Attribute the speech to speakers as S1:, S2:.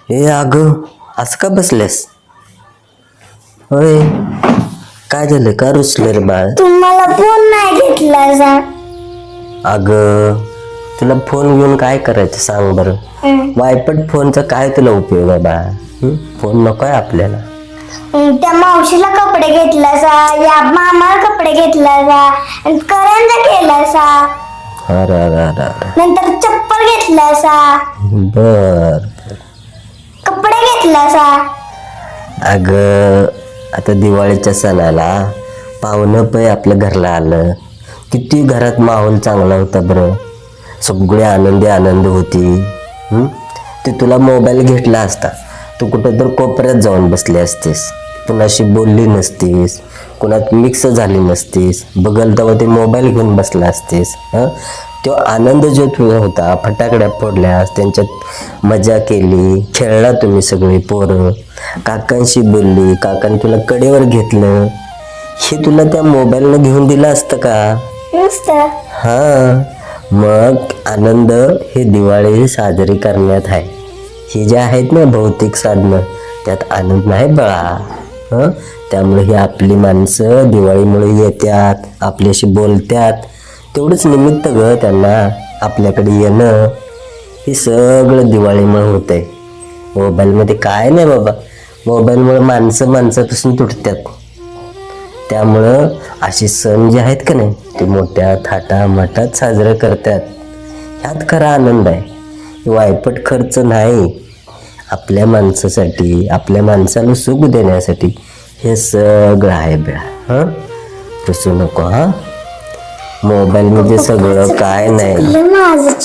S1: ए अगं असं का बसलेस? होय, काय झालं? का रुसलं रे बाळ?
S2: तुम्हाला फोन नाही घेतला जा.
S1: अगं तुला फोन घेऊन काय करायचं सांग बरं? वायपट फोनचा काय तुला उपयोग आहे बाळ? फोन नको आहे आपल्याला.
S2: त्या मावशीला कपडे घेतला सा, या मामाला कपडे घेतला सा, आणि करंजा केला सा,
S1: अरे अरे अरे अरे.
S2: नंतर चप्पल घेतला सा,
S1: बर
S2: कपडे घेतला सा.
S1: अगं आता दिवाळीच्या सणाला पाहुणं पै आपल्या घरला आलं, किती घरात माहोल चांगला होता बरं, सगळे आनंद होती. ते तुला मोबाईल घेतला असता तू कुठं तर कोपऱ्यात जाऊन बसली असतीस, कुणाशी बोलली नसतीस, कुणात मिक्स झाली नसतीस, बघल तेव्हा ते मोबाईल घेऊन बसला असतीस. तो आनंद जो तुझा होता, फटाकड्या फोडल्यास, त्यांच्यात मजा केली, खेळला तुम्ही सगळे पोरं, काकांशी बोलली, काकांनी तुला कडेवर घेतलं, हे तुला त्या मोबाईलनं घेऊन दिलं असतं का?
S2: नुसतं
S1: हां, मग आनंद हे दिवाळी साजरी करण्यात आहे. ही जे आहेत ना भौतिक साधनं, त्यात आनंद नाही बळा. त्यामुळे ही आपली माणसं दिवाळीमुळे येतात, आपल्याशी बोलतात, तेवढंच निमित्त ग त्यांना आपल्याकडे येणं. हे सगळं दिवाळीमुळे होतंय. मोबाईलमध्ये काय नाही बाबा, मोबाईलमुळे माणसापासून तुटतात. त्यामुळं असे सण जे आहेत का नाही ते मोठ्या थाटामाटात साजरे करतात. ह्यात खरा आनंद आहे, वायपट खर्च नाही. आपल्या माणसासाठी, आपल्या माणसाला सुख देण्यासाठी हे सगळं आहे बेळा. रुसू नको. मोबाईलमध्ये सगळं काय नाही.
S2: माझं